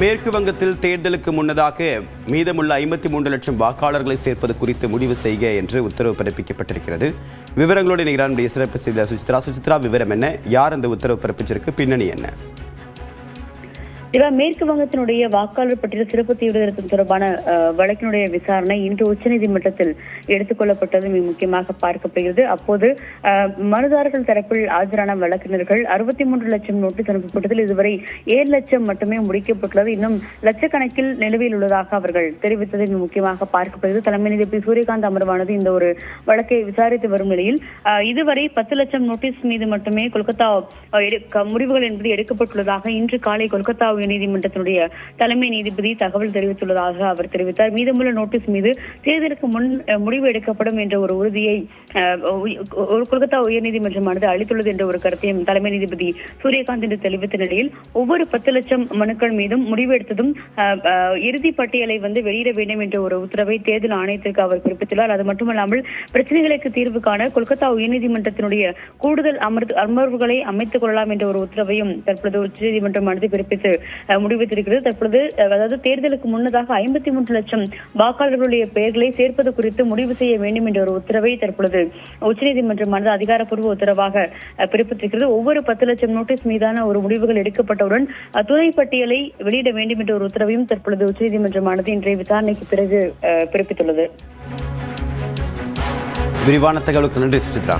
மேற்கு வங்கத்தில் தேர்தலுக்கு முன்னதாக மீதமுள்ள 53 லட்சம் வாக்காளர்களை சேர்ப்பது குறித்து முடிவு செய்க என்று உத்தரவு பிறப்பிக்கப்பட்டிருக்கிறது. விவரங்களோடு இணைகிறார் சிறப்பு செய்தியாளர் சுசித்ரா. சுசித்ரா, விவரம் என்ன? யார் அந்த உத்தரவு பிறப்பிச்சிருக்கு? பின்னணி என்ன? மேற்கு வங்கத்தினுடைய வாக்காளர் பட்டியல் சிறப்பு தீவிரத்திற்கு தொடர்பான வழக்கினுடைய விசாரணை இன்று உச்சநீதிமன்றத்தில் எடுத்துக் கொள்ளப்பட்டது மிக முக்கியமாக பார்க்கப்படுகிறது. அப்போது மனுதாரர்கள் தரப்பில் ஆஜரான வழக்கினர்கள் 63 லட்சம் நோட்டீஸ் அனுப்பப்பட்டதில் இதுவரை 7 லட்சம் மட்டுமே முடிக்கப்பட்டுள்ளது. இன்னும் லட்சக்கணக்கில் நிலுவையில் உள்ளதாக அவர்கள் தெரிவித்தது மிக முக்கியமாக பார்க்கப்படுகிறது. தலைமை நீதிபதி சூரியகாந்த் அமர்வானது இந்த ஒரு வழக்கை விசாரித்து வரும் நிலையில் இதுவரை 10 லட்சம் நோட்டீஸ் மீது மட்டுமே கொல்கத்தா முடிவுகள் என்பது எடுக்கப்பட்டுள்ளதாக இன்று காலை கொல்கத்தா உயர்நீதிமன்றத்தினுடைய தலைமை நீதிபதி தகவல் தெரிவித்துள்ளதாக அவர் தெரிவித்தார். மீதமுள்ள நோட்டீஸ் மீது தேர்தலுக்கு முன் முடிவு எடுக்கப்படும் என்ற ஒரு உறுதியை கொல்கத்தா உயர்நீதிமன்றமானது அளித்துள்ளது என்ற ஒரு கருத்தையும் தலைமை நீதிபதி சூரியகாந்த் என்று தெரிவித்த நிலையில் ஒவ்வொரு 10 லட்சம் மனுக்கள் மீதும் முடிவு எடுத்ததும் இறுதி பட்டியலை வெளியிட வேண்டும் என்ற ஒரு உத்தரவை தேர்தல் ஆணையத்திற்கு அவர் பிறப்பித்துள்ளார். அது மட்டுமல்லாமல் பிரச்சனைகளுக்கு தீர்வு காண கொல்கத்தா உயர்நீதிமன்றத்தினுடைய கூடுதல் அமர்வுகளை அமைத்துக் கொள்ளலாம் என்ற ஒரு உத்தரவையும் தற்பொழுது உச்சநீதிமன்றமானது பிறப்பித்து முடிவெடுத்திருக்கிறது. தற்பொழுது அதாவது தேர்தலுக்கு முன்னதாக 53 லட்சம் வாக்காளர்களுடைய பெயர்களை சேர்ப்பது குறித்து முடிவு செய்ய வேண்டும் என்ற ஒரு உத்தரவை தற்பொழுது உச்சநீதிமன்றமானது அதிகாரப்பூர்வ உத்தரவாக பிறப்பித்திருக்கிறது. ஒவ்வொரு 10 லட்சம் நோட்டீஸ் மீதான ஒரு முடிவுகள் எடுக்கப்பட்டவுடன் துணை பட்டியலை வெளியிட வேண்டும் என்ற ஒரு உத்தரவையும் தற்பொழுது உச்சநீதிமன்றமானது இன்றைய விசாரணைக்கு பிறகு பிறப்பித்துள்ளது. விரிவான தகவலுக்கு நன்றி சுசித்ரா.